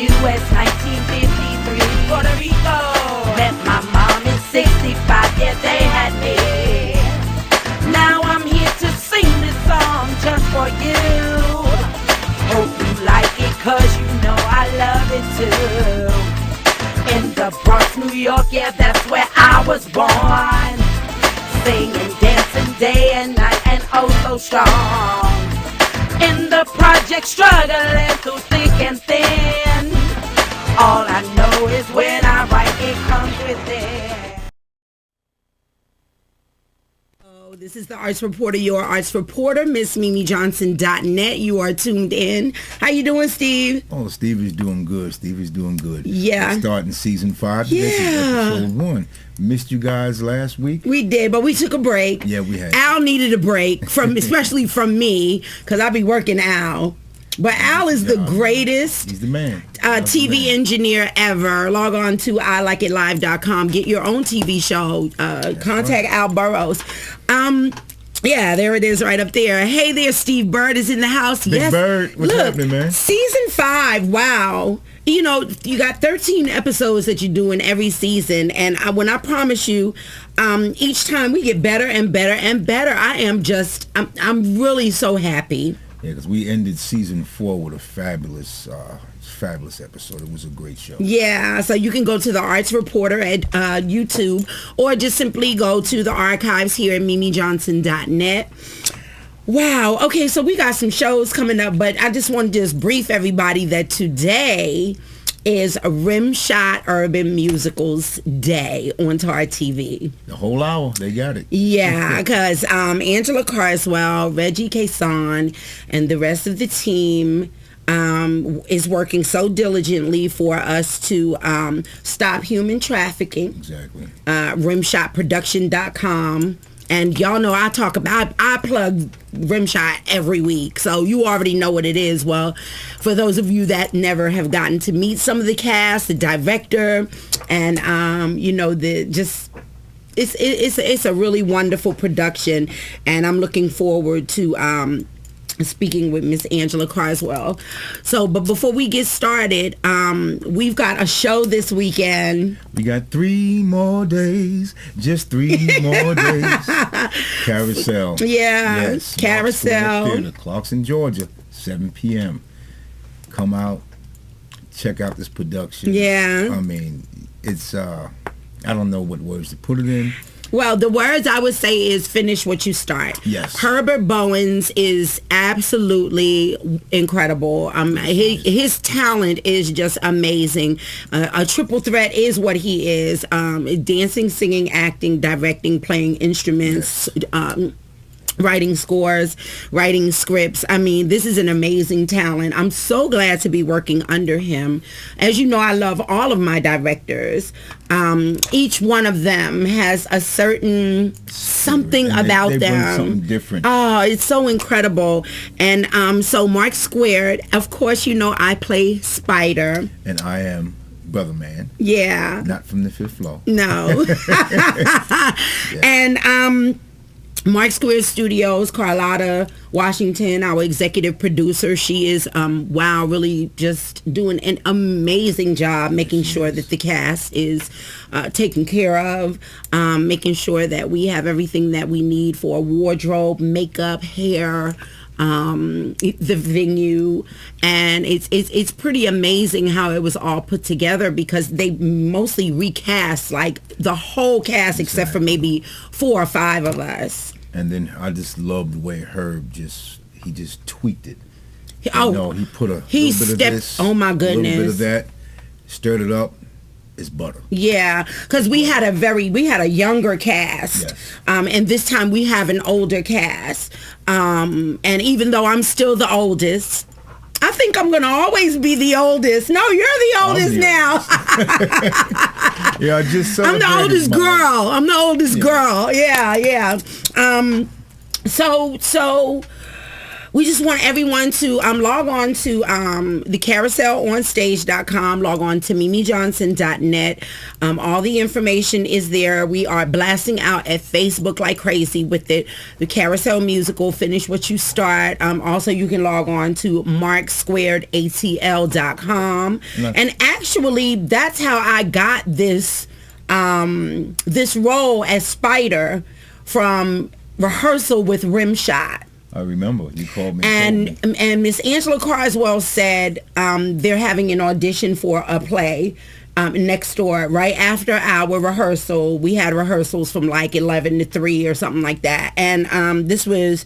U.S. 1953. Puerto Rico. Met my mom in 65, yeah, they had me. Now I'm here to sing this song just for you. Hope you like it, cause you know I love it too. In the Bronx, New York, yeah, that's where I was born. Singing, dancing day and night, and oh so strong. In the project, struggling through thick and thin. All I know is when I write, it comes within. This is the Arts Reporter, your Arts Reporter, MissMimiJohnson.net. You are tuned in. How you doing, Steve? Oh, Steve is doing good. Steve is doing good. Yeah. Starting season 5. Yeah. This is episode 1. Missed you guys last week. We did, but we took a break. Yeah, we had. Al needed a break, especially from me, because I be working Al. But Al is the greatest. He's the man. TV engineer ever. Log on to iLikeItLive.com. Get your own TV show. Contact right. Al Burrows. Yeah, there it is right up there. Hey there, Steve Bird is in the house. Big yes. Bird, what's happening, man? Season 5, wow. You know, you got 13 episodes that you're doing every season. And when I promise you, each time we get better and better and better. I'm really so happy. Yeah, because we ended season 4 with a fabulous episode. It was a great show. Yeah, so you can go to the Arts Reporter at YouTube, or just simply go to the archives here at MimiJohnson.net. Wow. Okay, so we got some shows coming up, but I just want to just brief everybody that today is a Rimshot Urban Musicals Day on Tar TV. The whole hour, they got it. Yeah, because Angela Carswell, Reggie Cason, and the rest of the team is working so diligently for us to stop human trafficking. Exactly. Rimshotproduction.com. And y'all know I plug Rimshot every week, so you already know what it is. Well, for those of you that never have gotten to meet some of the cast, the director, and it's a really wonderful production, and I'm looking forward to speaking with Miss Angela Carswell. So, but before we get started, we've got a show this weekend. We got 3 more days, just 3 more days. Carousel. Yeah, yes, Carousel. Clarkson, Georgia, 7 p.m. Come out, check out this production. Yeah. I mean, it's, I don't know what words to put it in. Well, the words I would say is finish what you start. Yes. Herbert Bowens is absolutely incredible. His talent is just amazing. A triple threat is what he is. Dancing, singing, acting, directing, playing instruments, yes. Writing scores, writing scripts. I mean, this is an amazing talent. I'm so glad to be working under him. As you know, I love all of my directors. Each one of them has a certain something about they them. Bring something different. Oh, it's so incredible. And so Mark Squared, of course, you know, I play Spider. And I am Brother Man. Yeah. Not from the 5th floor. No. Yeah. And Mark Square Studios, Carlotta Washington, our executive producer. She is, really just doing an amazing job making sure that the cast is taken care of, making sure that we have everything that we need for wardrobe, makeup, hair, the venue, and it's pretty amazing how it was all put together, because they mostly recast like the whole cast except for maybe 4 or 5 of us. And then I just love the way Herb just tweaked it. He put a little bit of this, oh my goodness, a little bit of that, stirred it up. It's butter. Yeah, because we had a younger cast, yes. And this time we have an older cast. And even though I'm still the oldest, I think I'm going to always be the oldest. No, you're the oldest now. Yeah, I just I'm the oldest girl. I'm the oldest girl. Yeah. So we just want everyone to log on to the carouselonstage.com, log on to mimijohnson.net. All the information is there. We are blasting out at Facebook like crazy with it. The Carousel Musical, Finish What You Start. Also, you can log on to marksquaredatl.com. And actually, that's how I got this this role as Spider from rehearsal with Rimshot. I remember you called me. And Miss Angela Carswell said they're having an audition for a play next door right after our rehearsal. We had rehearsals from like 11 to 3 or something like that. And this was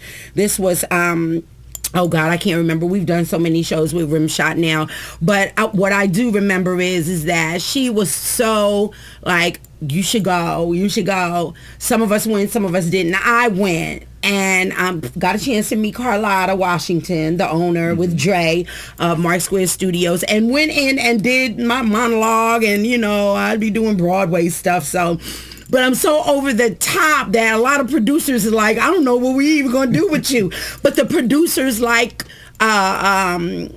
oh God, I can't remember. We've done so many shows with Rimshot now. But what I do remember is that she was so like, you should go. Some of us went, some of us didn't. I went and got a chance to meet Carlotta Washington, the owner, with Dre of Mark Square Studios, and went in and did my monologue. And, you know, I'd be doing Broadway stuff. So... But I'm so over the top that a lot of producers are like, I don't know what we even gonna do with you. But the producers like Herbert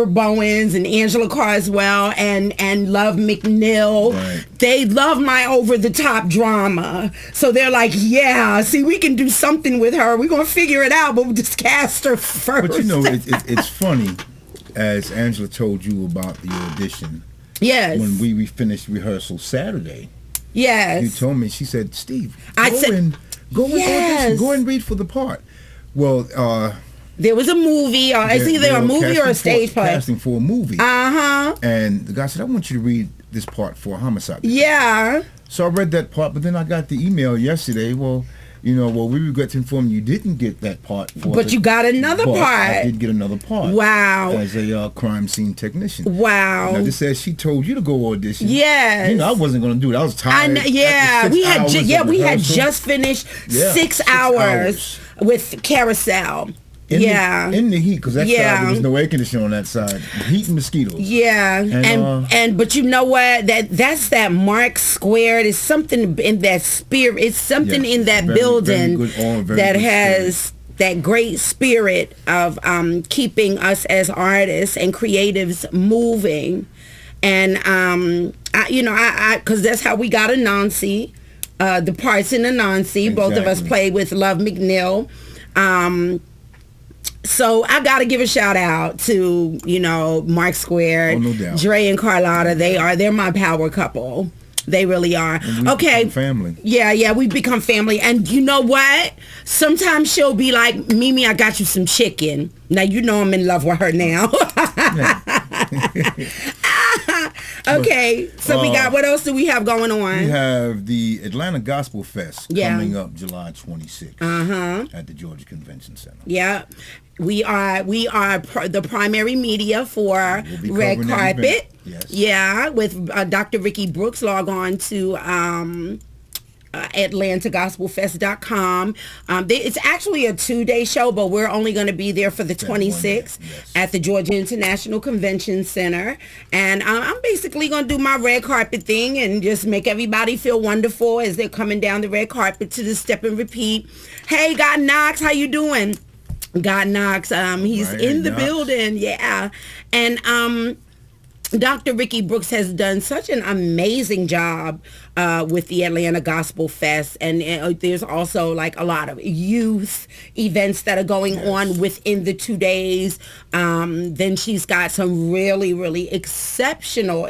Bowens and Angela Carswell and Love McNeil, right. They love my over the top drama. So they're like, yeah, see, we can do something with her. We're gonna figure it out, but we'll just cast her first. But you know, it's funny, as Angela told you about the audition. Yes. When we finished rehearsal Saturday. Yes. You told me, she said, Steve, go and audition, go and read for the part. Well, there was a movie, or it's either a movie or a stage play. Casting for a movie. Uh-huh. And the guy said, I want you to read this part for a homicide. Yeah. So I read that part, but then I got the email yesterday, we regret to inform you didn't get that part. But you got another part. I did get another part. Wow. As a crime scene technician. Wow. Now, this says she told you to go audition. Yes. You know, I wasn't going to do it. I was tired. We had just finished 6 hours with Carousel. In the heat, because that side there was no air conditioning on that side. Heat and mosquitoes. Yeah, and but you know what? That's that Mark Square. There's something in that spirit. It's something in that building that has that great spirit of keeping us as artists and creatives moving. And because that's how we got Anansi, the parts in Anansi. Exactly. Both of us played with Love McNeil. So I got to give a shout out to, Mark Square, no doubt. Dre and Carlotta. They're my power couple. They really are. Okay. Family. Yeah, we've become family. And you know what? Sometimes she'll be like, Mimi, I got you some chicken. Now, you know I'm in love with her now. Okay, so we got, what else do we have going on? We have the Atlanta Gospel Fest coming up July 26th at the Georgia Convention Center. Yeah. We are the primary media for Red Carpet. Yes. Yeah, with Dr. Ricky Brooks. Log on to AtlantaGospelFest.com. It's actually a 2-day show, but we're only going to be there for the 26th at the Georgia International Convention Center. And I'm basically going to do my red carpet thing and just make everybody feel wonderful as they're coming down the red carpet to the Step and Repeat. Hey, God Knox, how you doing? God Knox, he's in the building, yeah. And Dr. Ricky Brooks has done such an amazing job with the Atlanta Gospel Fest, and there's also like a lot of youth events that are going on within the 2 days. Then she's got some really, really exceptional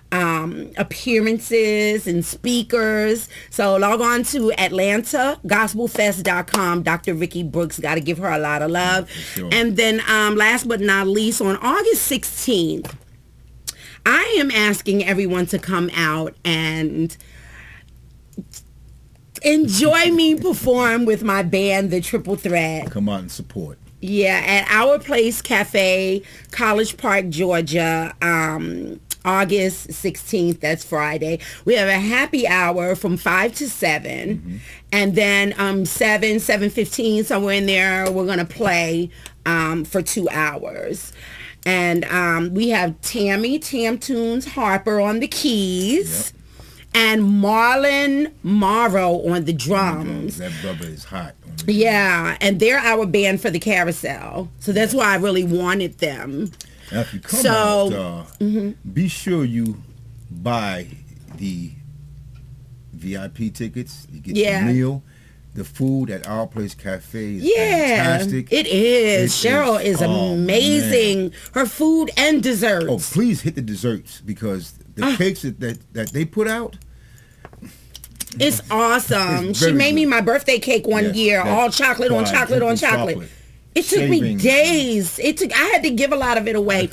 appearances and speakers. So log on to AtlantaGospelFest.com. Dr. Ricky Brooks, got to give her a lot of love. Sure. And then last but not least, on August 16th, I am asking everyone to come out and enjoy me perform with my band, The Triple Threat. Come out and support. Yeah, at Our Place Cafe, College Park, Georgia. August 16th, that's Friday. We have a happy hour from 5 to 7. And then 7:15, somewhere in there, we're going to play for 2 hours. And we have Tam Tunes Harper on the keys. And Marlon Morrow on the drums. That brother is hot. Yeah, and they're our band for the carousel. So that's why I really wanted them. Now, if you come out, be sure you buy the VIP tickets. You get the meal. The food at Our Place Cafe is fantastic. It is. Cheryl is amazing. Man. Her food and desserts. Oh, please hit the desserts because the cakes that they put out. It's awesome. She made me my birthday cake one year, all chocolate on chocolate on chocolate. It took me days. I had to give a lot of it away.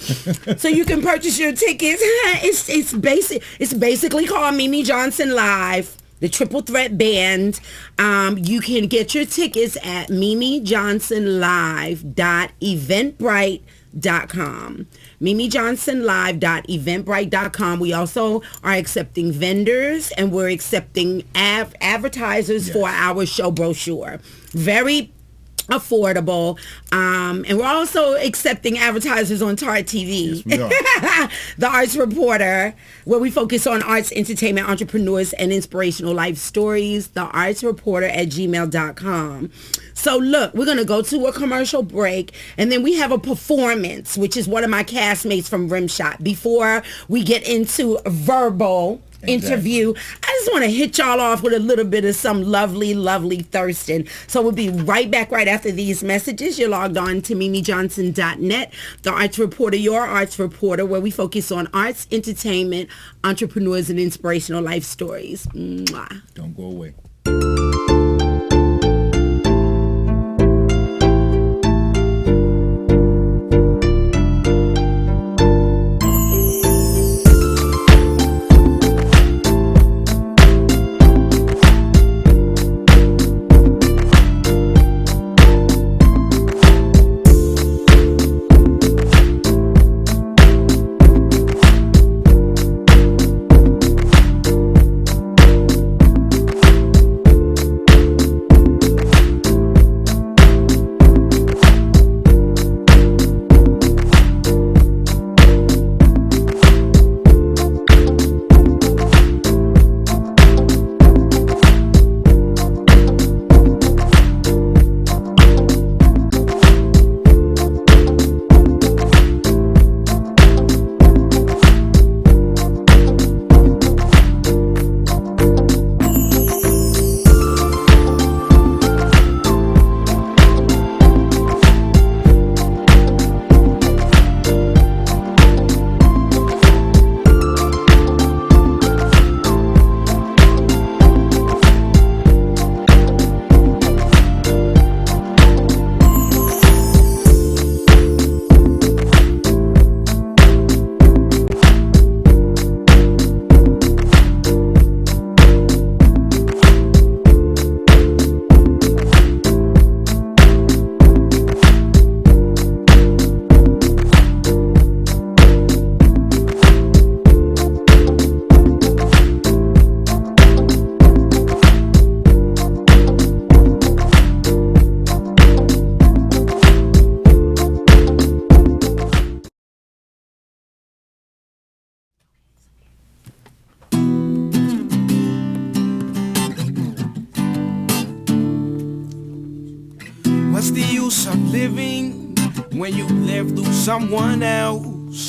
So you can purchase your tickets. It's basically called Mimi Johnson Live, the Triple Threat Band. You can get your tickets at mimijohnsonlive.eventbrite.com. mimijohnsonlive.eventbrite.com. We also are accepting vendors and we're accepting advertisers for our show brochure. Very affordable, and we're also accepting advertisers on Tart TV. Yes, we are. The Arts Reporter, where we focus on arts, entertainment, entrepreneurs, and inspirational life stories. The Arts Reporter at gmail.com. So look, we're going to go to a commercial break, and then we have a performance, which is one of my castmates from Rimshot. Before we get into verbal interview, I just want to hit y'all off with a little bit of some lovely, lovely Thurston. So we'll be right back right after these messages. You're logged on to mimijohnson.net, the Arts Reporter, your Arts Reporter, where we focus on arts, entertainment, entrepreneurs, and inspirational life stories. Mwah. Don't go away. What's the use of living when you live through someone else?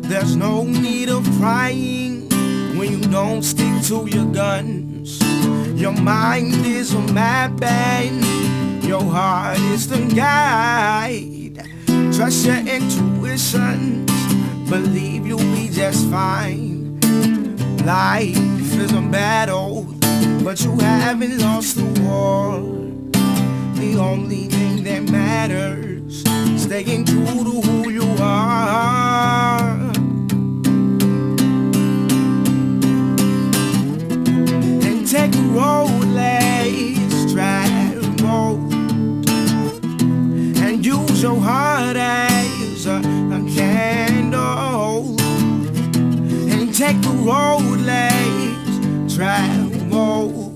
There's no need of crying when you don't stick to your guns. Your mind is a map and your heart is the guide. Trust your intuition, believe you'll be just fine. Life is a battle, but you haven't lost the war. The only thing that matters, staying true to who you are. And take the road less traveled, and use your heart as a candle. And take the road less traveled.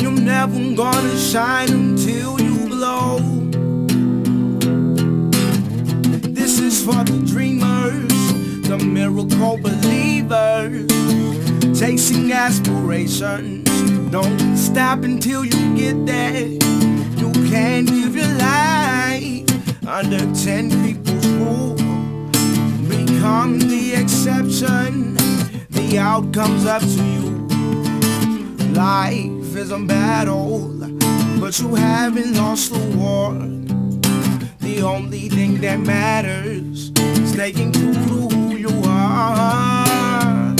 You're never gonna shine until you glow. This is for the dreamers, the miracle believers, chasing aspirations. Don't stop until you get there. can't give your life under 10 people's rule. Become the exception, the outcome's up to you. Life is a battle, but you haven't lost the war. The only thing that matters is staying true to who you are.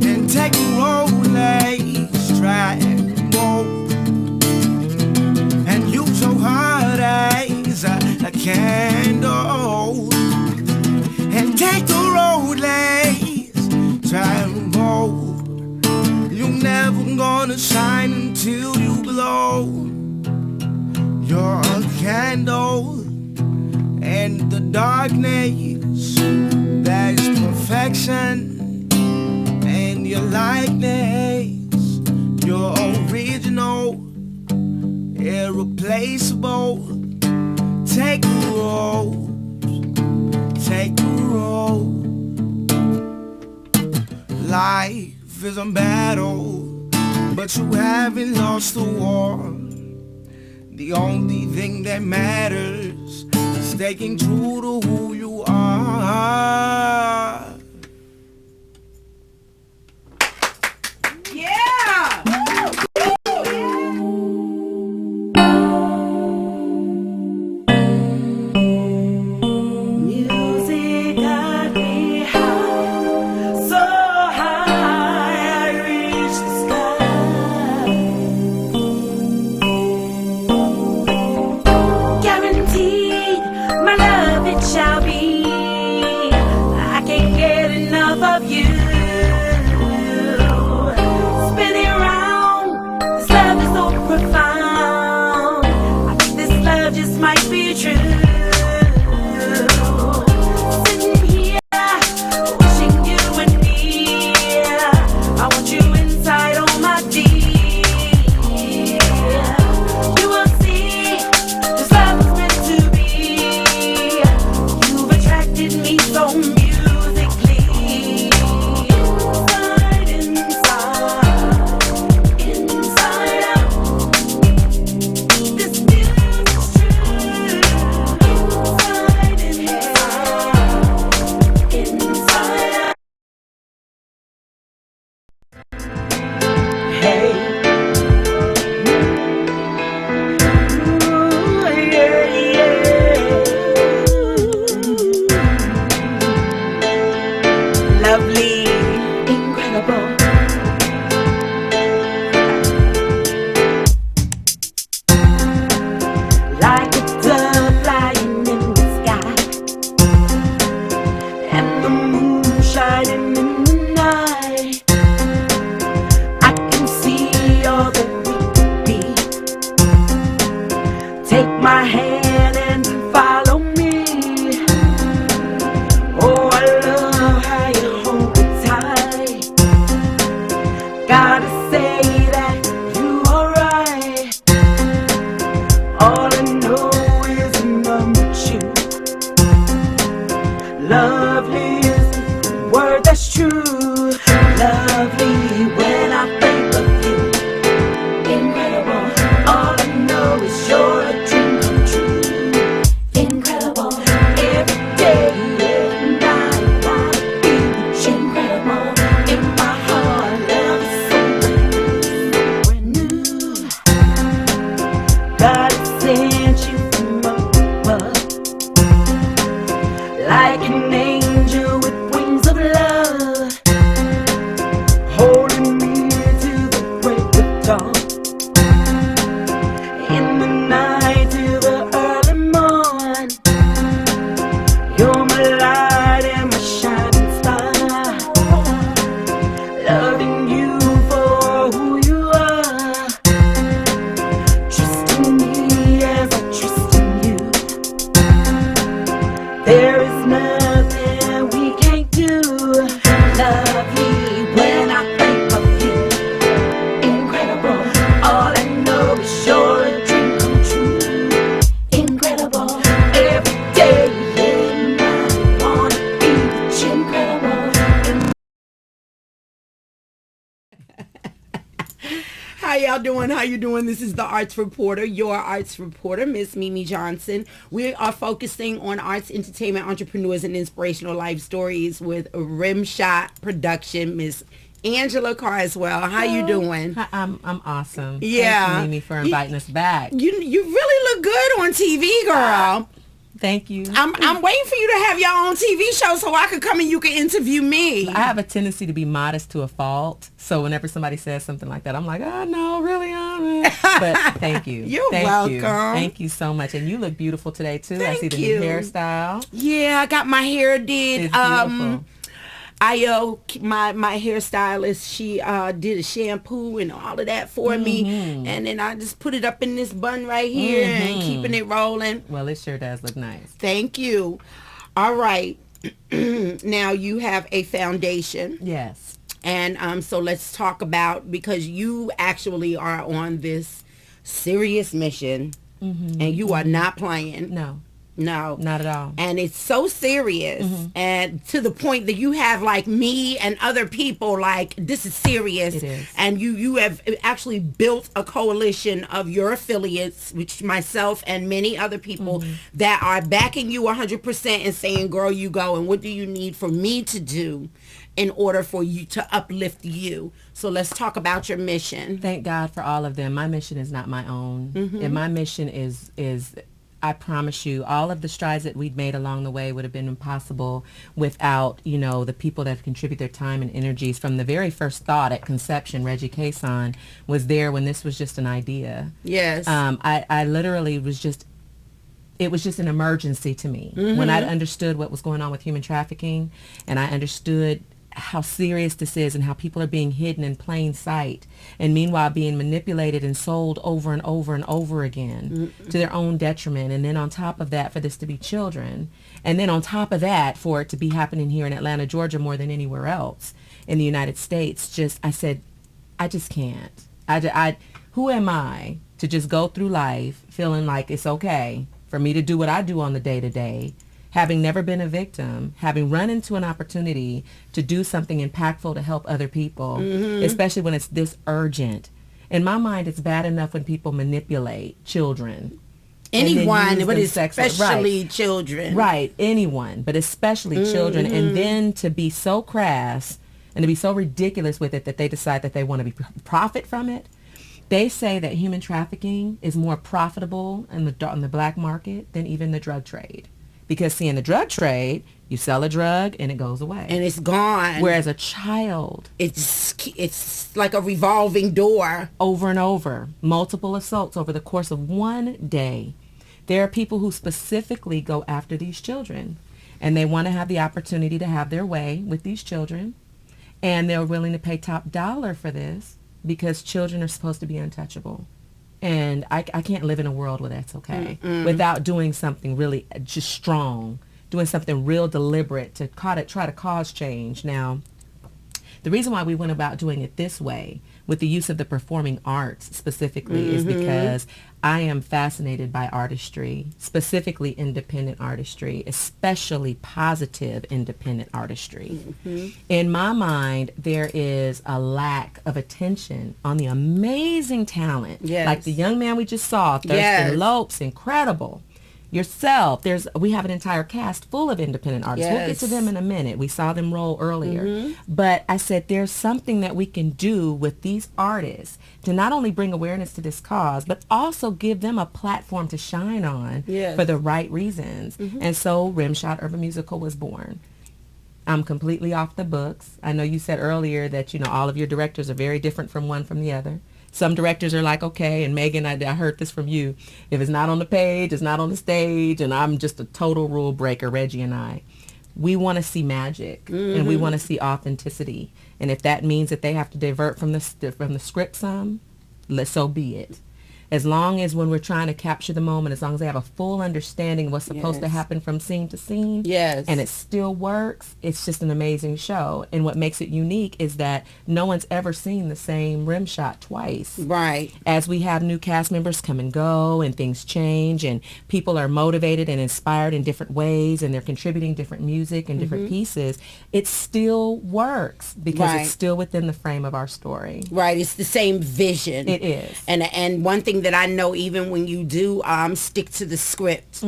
And take a Rolex travel and use your heart as a candle. And take the Rolex travel. You're never gonna shine until you blow your candle. And the darkness, that is perfection. And your likeness, your original, irreplaceable. Take the road, take the road. Life is a battle, but you haven't lost the war. The only thing that matters is staying true to who you are. Yeah! Music got me high, so high I reached the sky. Guaranteed, my love it shall be. I can't get enough of you. Spinning around, this love is so profound. I think this love just might be true. Sitting here, wishing you and me. I want you inside on my dear. You will see, this love is meant to be. You've attracted me so musically. Inside, inside out. This music's true. Inside out. Hey. Ooh, yeah, yeah. Lovely, incredible. Like a dove flying in the sky, and the moon shining in the night. I can see all that we could be. Take my hand and follow me. Oh, I love how you hold it tight. Gotta say that you are right. All I know is I'm with you. Lovely is the word that's true. Lovely when I think of you. Incredible. All I know is you're a dream come true. y'all doing? How you doing? This is the Arts Reporter, your Arts Reporter, Miss Mimi Johnson. We are focusing on arts, entertainment, entrepreneurs, and inspirational life stories with Rimshot production, Miss Angela Carswell. How you doing? Hi, I'm awesome. Yeah. Thank you, Mimi, for inviting us back. You really look good on TV, girl. Thank you. I'm waiting for you to have your own TV show so I could come and you can interview me. I have a tendency to be modest to a fault. So whenever somebody says something like that, I'm like, oh, no, really? But thank you. You're thank welcome. You. Thank you so much. And you look beautiful today, too. Thank I see the you. new hairstyle. Yeah, I got my hair did. It's beautiful. My hairstylist, she did a shampoo and all of that for me, and then I just put it up in this bun right here and keeping it rolling. Well, it sure does look nice. Thank you. All right. Now you have a foundation. Yes. And so let's talk about, because you actually are on this serious mission, and you are not playing. No, not at all. And it's so serious, and to the point that you have like me and other people like, this is serious. It is. And you have actually built a coalition of your affiliates, which myself and many other people that are backing you 100% and saying, girl, you go, and what do you need for me to do in order for you to uplift you? So let's talk about your mission. Thank God for all of them. My mission is not my own. And my mission is I promise you, all of the strides that we'd made along the way would have been impossible without, the people that contribute their time and energies. From the very first thought at conception, Reggie Cason was there when this was just an idea. Yes. I literally it was just an emergency to me. When I understood what was going on with human trafficking, and I understood how serious this is and how people are being hidden in plain sight, and meanwhile being manipulated and sold over and over and over again to their own detriment. And then on top of that, for this to be children, and then on top of that, for it to be happening here in Atlanta, Georgia, more than anywhere else in the United States, I said, I just can't. Who am I to just go through life feeling like it's okay for me to do what I do on the day-to-day, having never been a victim, having run into an opportunity to do something impactful to help other people, especially when it's this urgent. In my mind, it's bad enough when people manipulate children. Anyone, but especially children. Right, anyone, but especially children. And then to be so crass and to be so ridiculous with it that they decide that they want to profit from it. They say that human trafficking is more profitable in the black market than even the drug trade. Because, see, in the drug trade, you sell a drug and it goes away. And it's gone. Whereas a child, it's like a revolving door. Over and over. Multiple assaults over the course of one day. There are people who specifically go after these children. And they want to have the opportunity to have their way with these children. And they're willing to pay top dollar for this because children are supposed to be untouchable. And I can't live in a world where that's okay without doing something really just strong, doing something real deliberate to try to cause change. Now, the reason why we went about doing it this way with the use of the performing arts specifically is because I am fascinated by artistry, specifically independent artistry, especially positive independent artistry. In my mind, there is a lack of attention on the amazing talent. Like the young man we just saw, Thurston Lopes, incredible. Yourself, we have an entire cast full of independent artists. We'll get to them in a minute. We saw them roll earlier. But I said there's something that we can do with these artists to not only bring awareness to this cause, but also give them a platform to shine on for the right reasons. And so Rimshot Urban Musical was born. I'm completely off the books. I know you said earlier that, all of your directors are very different from one from the other. Some directors are like, okay, and Megan, I heard this from you. If it's not on the page, it's not on the stage, and I'm just a total rule breaker, Reggie and I. We want to see magic, and we want to see authenticity. And if that means that they have to divert from the script some, so be it. as long as when we're trying to capture the moment, as long as they have a full understanding of what's supposed to Yes. happen from scene to scene, Yes. and it still works, it's just an amazing show. And what makes it unique is that no one's ever seen the same Rimshot twice. Right. As we have new cast members come and go and things change and people are motivated and inspired in different ways and they're contributing different music and different pieces, it still works because Right. it's still within the frame of our story. Right. It's the same vision. It is. And one thing that I know, even when you do stick to the script,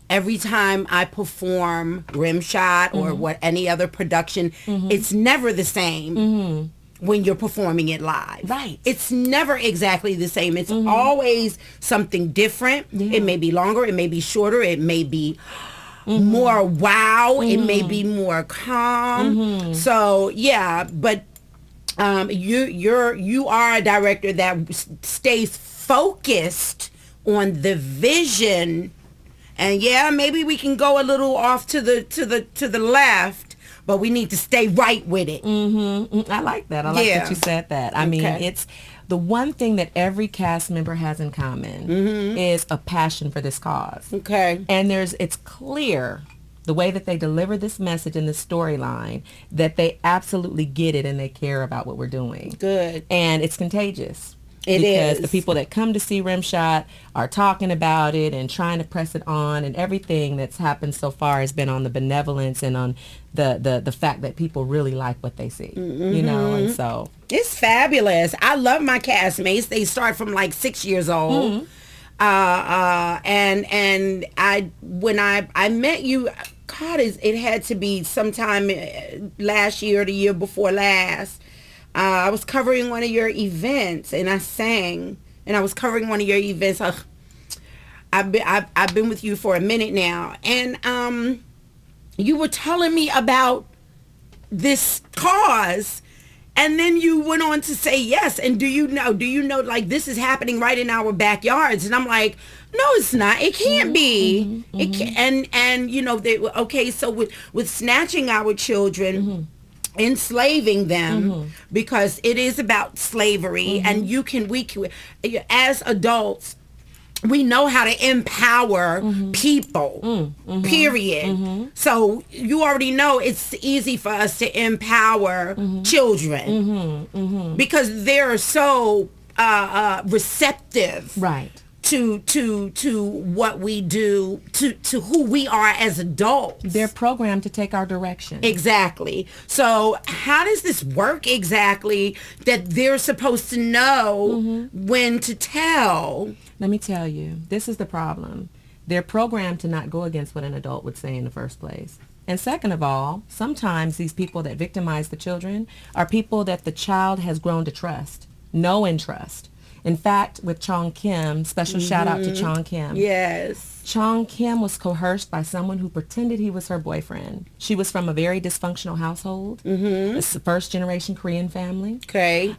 every time I perform Rimshot or what any other production, it's never the same when you're performing it live. Right. It's never exactly the same. It's always something different. It may be longer. It may be shorter. It may be more wow. It may be more calm. So yeah, but you are a director that stays focused on the vision, and yeah, maybe we can go a little off to the left, but we need to stay right with it. I like that. I like Yeah. that you said that. I mean, Okay. it's the one thing that every cast member has in common is a passion for this cause. Okay. And it's clear the way that they deliver this message in this storyline that they absolutely get it and they care about what we're doing. Good. And it's contagious. It because is. the people that come to see Rimshot are talking about it and trying to press it on, and everything that's happened so far has been on the benevolence and on the fact that people really like what they see. You know, and so It's fabulous. I love my castmates. They start from like 6 years old. And when I met you, God, it had to be sometime last year or the year before last. I was covering one of your events and I sang, and I was covering one of your events. I've been with you for a minute now, and you were telling me about this cause, and then you went on to say yes. And do you know like this is happening right in our backyards? And I'm like, no, it's not. It can't be. It can, and you know so with snatching our children, enslaving them, because it is about slavery, and we can as adults, we know how to empower people, period. So you already know it's easy for us to empower children because they're so receptive, right. to what we do, to who we are as adults. They're programmed to take our direction. Exactly. So how does this work exactly, that they're supposed to know when to tell? Let me tell you, this is the problem. They're programmed to not go against what an adult would say in the first place. And second of all, sometimes these people that victimize the children are people that the child has grown to trust, know and trust. In fact, with Chong Kim, special shout out to Chong Kim. Yes. Chong Kim was coerced by someone who pretended he was her boyfriend. She was from a very dysfunctional household. It's a first generation Korean family. Okay.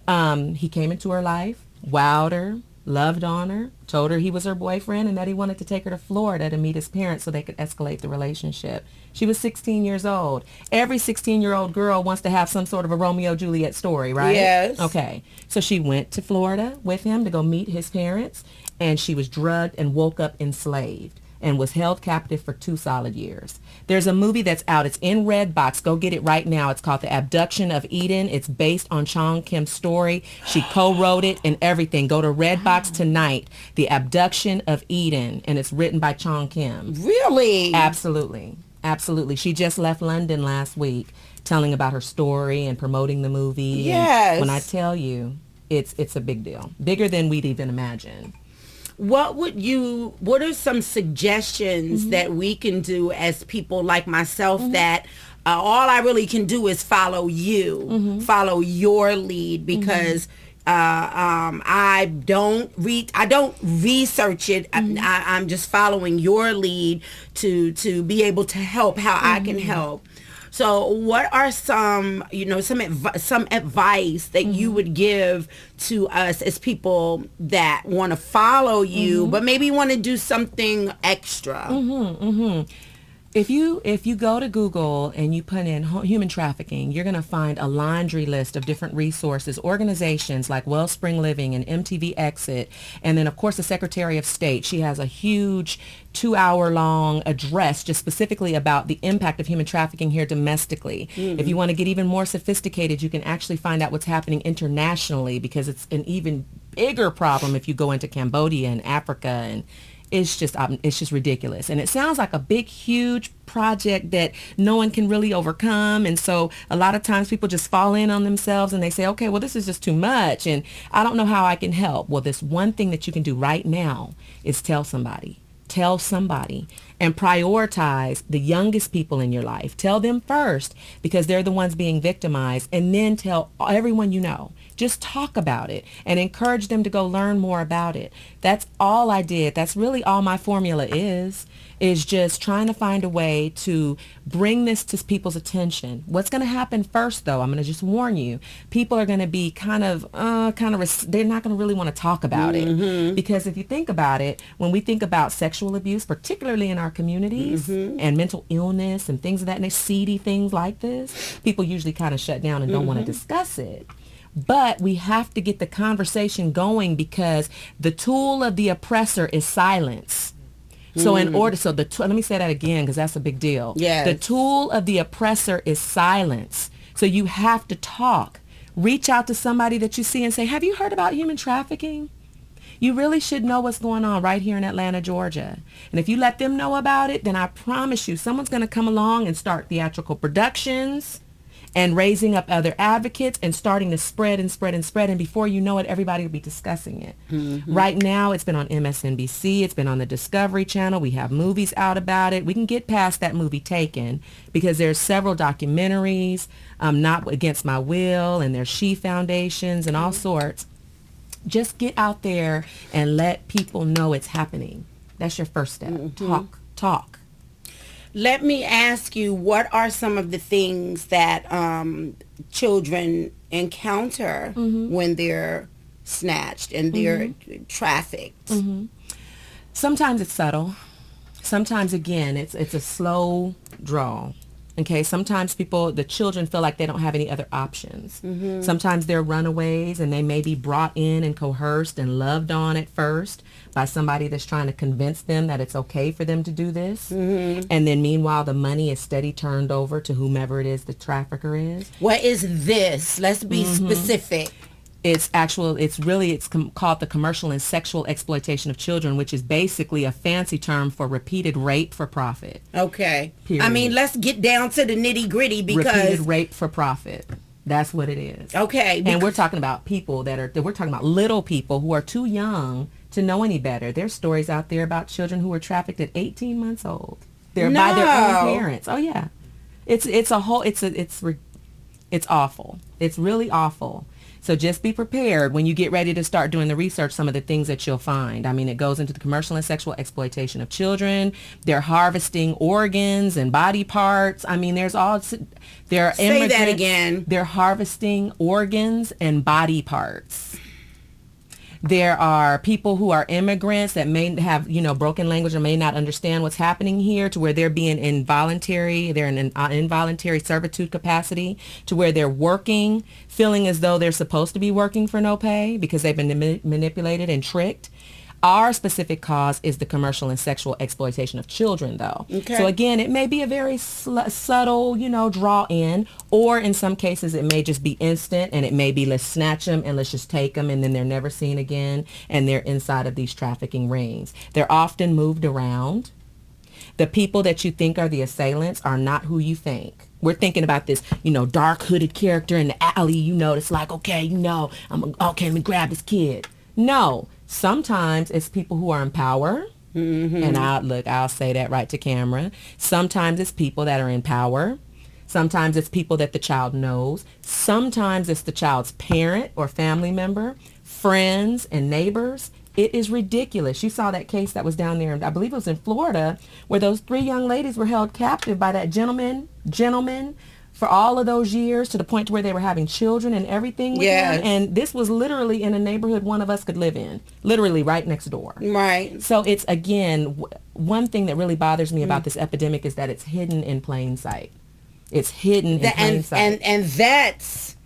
He came into her life, wowed her, loved on her, told her he was her boyfriend and that he wanted to take her to Florida to meet his parents so they could escalate the relationship. She was 16 years old. Every 16-year-old girl wants to have some sort of a Romeo-Juliet story, right? Yes. Okay. So she went to Florida with him to go meet his parents, and she was drugged and woke up enslaved and was held captive for 2 solid years. There's a movie that's out. It's in Redbox. Go get it right now. It's called The Abduction of Eden. It's based on Chong Kim's story. She co-wrote it and everything. Go to Redbox tonight. The Abduction of Eden. And it's written by Chong Kim. Really? Absolutely. Absolutely. She just left London last week telling about her story and promoting the movie. Yes. And when I tell you, it's a big deal. Bigger than we'd even imagine. What are some suggestions that we can do as people like myself that all I really can do is follow you, follow your lead, because I don't research it. I'm just following your lead to be able to help how I can help. So what are some advice that you would give to us as people that want to follow you, but maybe want to do something extra? If you go to Google and you put in human trafficking, you're going to find a laundry list of different resources, organizations like Wellspring Living and MTV Exit, and then of course the Secretary of State. She has a huge 2-hour-long address just specifically about the impact of human trafficking here domestically. If you want to get even more sophisticated, you can actually find out what's happening internationally, because it's an even bigger problem if you go into Cambodia and Africa, and it's just ridiculous. And it sounds like a big, huge project that no one can really overcome. And so a lot of times people just fall in on themselves and they say, okay, well, this is just too much and I don't know how I can help. Well, this one thing that you can do right now is tell somebody and prioritize the youngest people in your life. Tell them first, because they're the ones being victimized, and then tell everyone you know. Just talk about it and encourage them to go learn more about it. That's all I did. That's really all my formula is just trying to find a way to bring this to people's attention. What's going to happen first, though, I'm going to just warn you, people are going to be they're not going to really want to talk about it. Because if you think about it, when we think about sexual abuse, particularly in our communities, and mental illness and things of that nature, seedy things like this, people usually kind of shut down and don't want to discuss it. But we have to get the conversation going, because the tool of the oppressor is silence. So let me say that again, because that's a big deal. Yes. The tool of the oppressor is silence. So you have to talk. Reach out to somebody that you see and say, have you heard about human trafficking? You really should know what's going on right here in Atlanta, Georgia. And if you let them know about it, then I promise you someone's going to come along and start theatrical productions and raising up other advocates and starting to spread. And before you know it, everybody will be discussing it. Right now, it's been on MSNBC. It's been on the Discovery Channel. We have movies out about it. We can get past that movie Taken, because there's several documentaries, Not Against My Will, and there's She Foundations and all sorts. Just get out there and let people know it's happening. That's your first step. Talk. Let me ask you, what are some of the things that children encounter when they're snatched and they're trafficked? Sometimes it's subtle. Sometimes, again, it's a slow draw. Okay, sometimes the children feel like they don't have any other options. Sometimes they're runaways and they may be brought in and coerced and loved on at first by somebody that's trying to convince them that it's okay for them to do this. And then meanwhile, the money is steady turned over to whomever it is the trafficker is. What is this? Let's be specific. It's called the commercial and sexual exploitation of children, which is basically a fancy term for repeated rape for profit. Okay. Period. I mean, let's get down to the nitty gritty, because repeated rape for profit. That's what it is. Okay. And we're talking about people we're talking about little people who are too young to know any better. There's stories out there about children who were trafficked at 18 months old. They're by their own parents. Oh yeah. It's awful. It's really awful. So just be prepared when you get ready to start doing the research, some of the things that you'll find. I mean, it goes into the commercial and sexual exploitation of children. They're harvesting organs and body parts. I mean, Say that again. They're harvesting organs and body parts. There are people who are immigrants that may have, broken language or may not understand what's happening here, to where they're being they're in an involuntary servitude capacity, to where they're working, feeling as though they're supposed to be working for no pay because they've been manipulated and tricked. Our specific cause is the commercial and sexual exploitation of children, though. Okay. So again, it may be a very subtle, draw in, or in some cases it may just be instant, and it may be let's snatch them and let's just take them, and then they're never seen again, and they're inside of these trafficking rings. They're often moved around. The people that you think are the assailants are not who you think. We're thinking about this, dark hooded character in the alley, it's like, okay, let me grab this kid. No. Sometimes it's people who are in power, and I'll say that right to camera. Sometimes it's people that are in power. Sometimes it's people that the child knows. Sometimes it's the child's parent or family member, friends and neighbors. It is ridiculous. You saw that case that was down there, I believe it was in Florida, where those 3 young ladies were held captive by that gentleman for all of those years to the point to where they were having children and everything with Yes. them. And this was literally in a neighborhood one of us could live in, literally right next door. Right. So it's, again, one thing that really bothers me about this epidemic is that it's hidden in plain sight. It's hidden in plain sight. And that's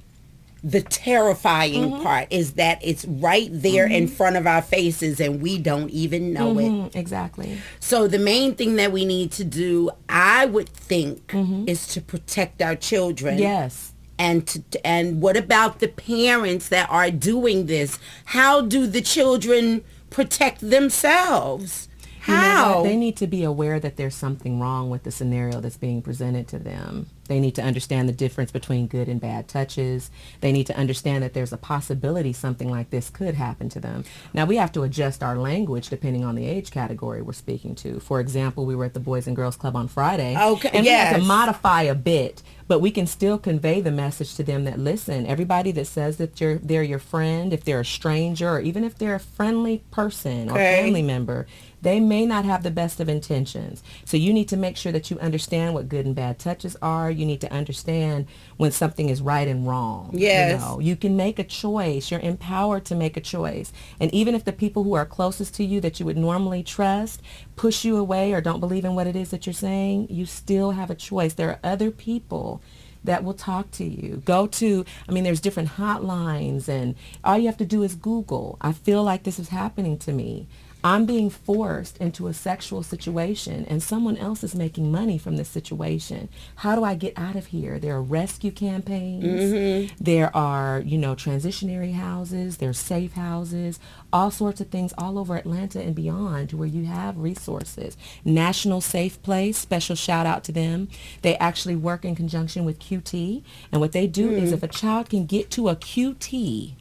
the terrifying part, is that it's right there in front of our faces and we don't even know it. Exactly. So the main thing that we need to do, I would think, is to protect our children. Yes. And what about the parents that are doing this? How do the children protect themselves? You know How? what? They need to be aware that there's something wrong with the scenario that's being presented to them. They need to understand the difference between good and bad touches. They need to understand that there's a possibility something like this could happen to them. Now, we have to adjust our language depending on the age category we're speaking to. For example, we were at the Boys and Girls Club on Friday. Okay, and we had to yes. modify a bit, but we can still convey the message to them that, listen, everybody that says that they're your friend, if they're a stranger, or even if they're a friendly person or Okay. family member, they may not have the best of intentions. So you need to make sure that you understand what good and bad touches are. You need to understand when something is right and wrong. Yes. You know, you can make a choice. You're empowered to make a choice. And even if the people who are closest to you that you would normally trust push you away or don't believe in what it is that you're saying, you still have a choice. There are other people that will talk to you. There's different hotlines, and all you have to do is Google. I feel like this is happening to me. I'm being forced into a sexual situation and someone else is making money from this situation. How do I get out of here? There are rescue campaigns. There are, transitionary houses. There's safe houses, all sorts of things all over Atlanta and beyond where you have resources. National Safe Place, special shout out to them. They actually work in conjunction with QT. And what they do is if a child can get to a QT,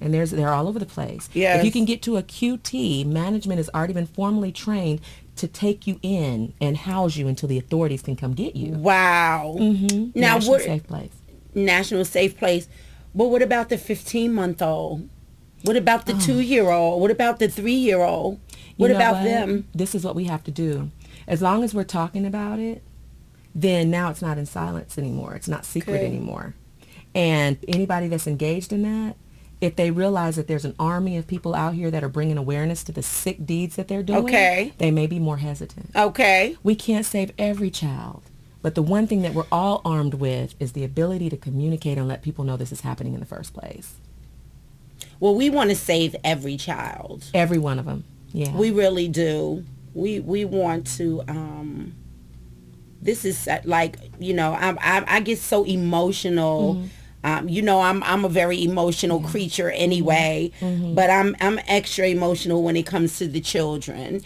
and they're all over the place. Yes. If you can get to a QT, management has already been formally trained to take you in and house you until the authorities can come get you. Wow. Now, National Safe Place. National Safe Place. But what about the 15-month-old? What about the 2-year-old? What about the 3-year-old? What about them? This is what we have to do. As long as we're talking about it, then now it's not in silence anymore. It's not secret anymore. And anybody that's engaged in that, if they realize that there's an army of people out here that are bringing awareness to the sick deeds that they're doing, they may be more hesitant. Okay. We can't save every child, but the one thing that we're all armed with is the ability to communicate and let people know this is happening in the first place. Well, we want to save every child. Every one of them. Yeah. We really do. We want to. This is like, I get so emotional. I'm a very emotional creature anyway, but I'm extra emotional when it comes to the children.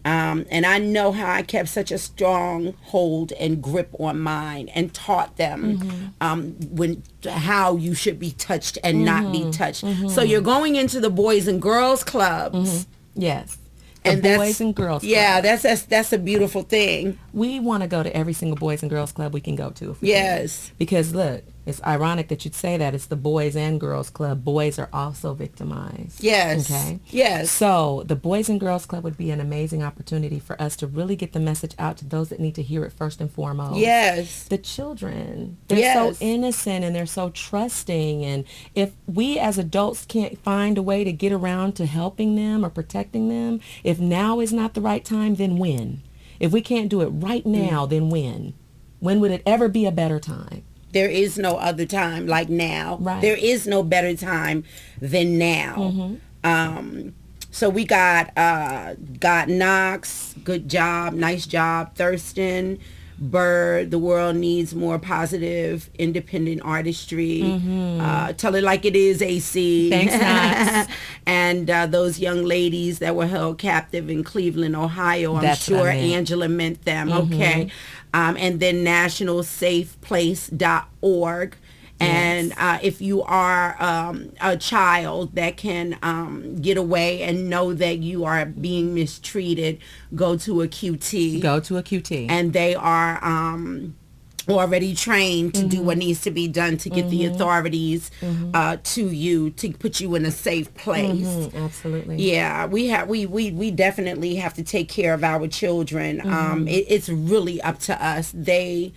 And I know how I kept such a strong hold and grip on mine and taught them how you should be touched and not be touched. So you're going into the Boys and Girls Clubs. Yes. And Boys and Girls Club. Yeah, that's a beautiful thing. We want to go to every single Boys and Girls Club we can go to. If we Yes. can. Because look, it's ironic that you'd say that. It's the Boys and Girls Club. Boys are also victimized. Yes. Okay? Yes. So the Boys and Girls Club would be an amazing opportunity for us to really get the message out to those that need to hear it first and foremost. Yes. The children. They're so innocent and they're so trusting. And if we as adults can't find a way to get around to helping them or protecting them, if now is not the right time, then when? If we can't do it right now, then when? When would it ever be a better time? There is no other time like now. Right. There is no better time than now. So we got Knox, good job, nice job. Thurston, Bird, the world needs more positive, independent artistry. Tell it like it is, AC. Thanks, Knox. And those young ladies that were held captive in Cleveland, Ohio, I'm That's what sure I meant. Angela meant them. Okay. And then nationalsafeplace.org. And if you are a child that can get away and know that you are being mistreated, go to a QT. Go to a QT. And they are already trained to do what needs to be done to get the authorities to you, to put you in a safe place. Absolutely. Yeah, we definitely have to take care of our children. It's really up to us. They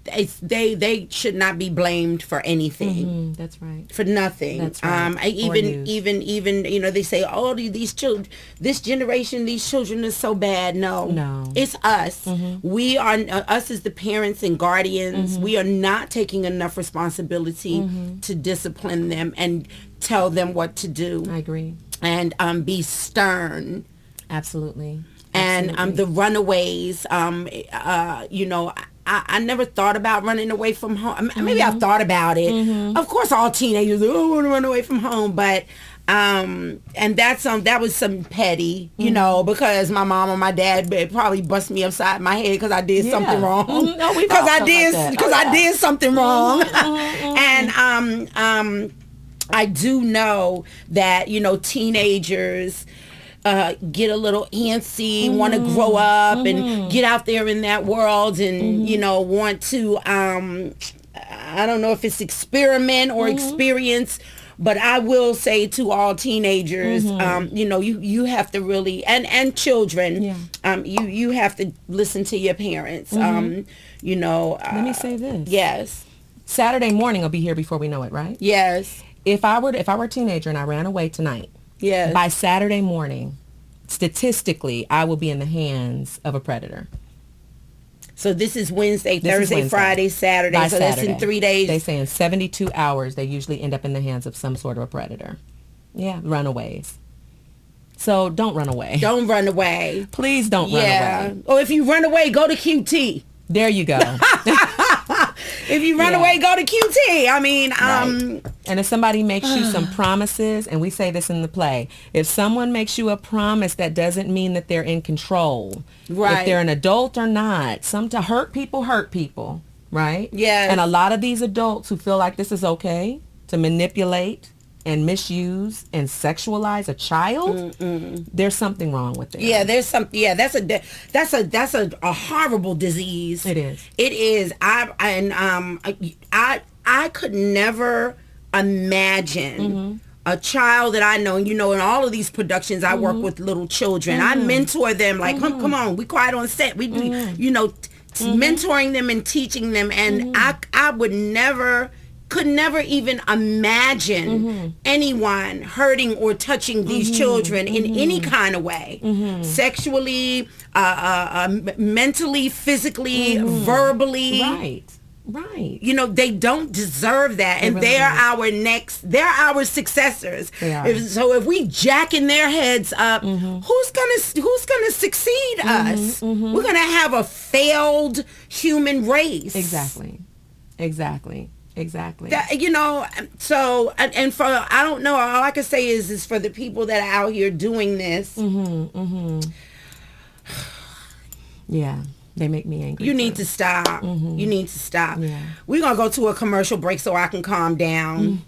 they should not be blamed for anything. That's right. For nothing. That's right. Even you know, they say, oh, these children, this generation, these children are so bad. No, it's us. We are us as the parents and guardians. We are not taking enough responsibility to discipline them and tell them what to do. I agree. And be stern. Absolutely. And the runaways, you know, I never thought about running away from home. Maybe I thought about it. Of course, all teenagers, I want to run away from home. But, and that was some petty, you know, because my mom or my dad probably bust me upside my head because I did something wrong. No, because I did something wrong. And I do know that, you know, teenagers get a little antsy, want to grow up and get out there in that world and, you know, want to, I don't know if it's experiment or experience, but I will say to all teenagers, you know, you have to really, and children, you have to listen to your parents. You know. Let me say this. Yes. Saturday morning will be here before we know it, right? Yes. If I were a teenager and I ran away tonight, yes, by Saturday morning, statistically, I will be in the hands of a predator. So this is Wednesday, Thursday, Friday, Saturday. By so Saturday. That's in 3 days. They say in 72 hours, they usually end up in the hands of some sort of a predator. Yeah, runaways. So don't run away. Don't run away. Please don't run away. Or if you run away, go to QT. There you go. If you run away, go to QT. I mean, right. And if somebody makes you some promises, and we say this in the play, if someone makes you a promise, that doesn't mean that they're in control. Right. If they're an adult or not. To hurt people, right? Yes. And a lot of these adults who feel like this is okay to manipulate and misuse and sexualize a child, there's something wrong with it. Yeah, there's something. Yeah, that's a horrible disease. It is. It is. I could never imagine a child that I know. And you know, in all of these productions, I work with little children. I mentor them. Like, come on, we quiet on set. We do, you know, mentoring them and teaching them. And I could never even imagine anyone hurting or touching these children in any kind of way, sexually, mentally, physically, verbally. Right. You know, they don't deserve that, and really they're our successors. So if we jacking their heads up, who's gonna succeed us? We're gonna have a failed human race. Exactly. That, you know, so, and for, I don't know, all I can say is for the people that are out here doing this. Yeah, they make me angry. You need to stop. You need to stop. Yeah. We're going to go to a commercial break so I can calm down.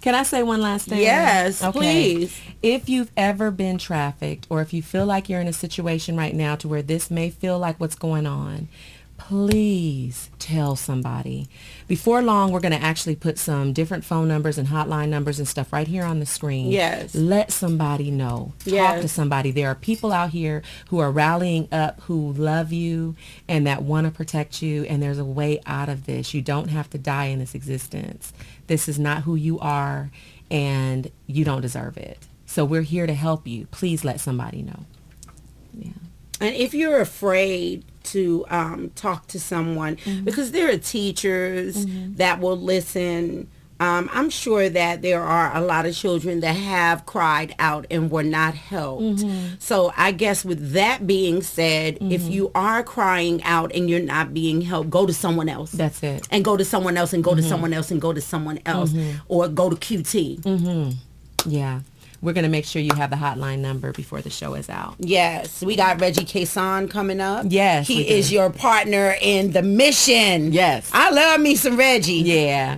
Can I say one last thing? Yes, please. If you've ever been trafficked, or if you feel like you're in a situation right now to where this may feel like what's going on, please tell somebody. Before long, we're going to actually put some different phone numbers and hotline numbers and stuff right here on the screen. Yes. Let somebody know. Talk to somebody. There are people out here who are rallying up, who love you and that want to protect you, and there's a way out of this. You don't have to die in this existence. This is not who you are, and you don't deserve it. So we're here to help you. Please let somebody know. Yeah. And if you're afraid to talk to someone, because there are teachers that will listen, I'm sure that there are a lot of children that have cried out and were not helped. So I guess with that being said, if you are crying out and you're not being helped, go to someone else. That's it. And go to someone else and go to someone else and go to someone else, or go to QT. Yeah. We're going to make sure you have the hotline number before the show is out. Yes. We got Reggie Kason coming up. Yes. He is your partner in the mission. Yes. I love me some Reggie. Yeah.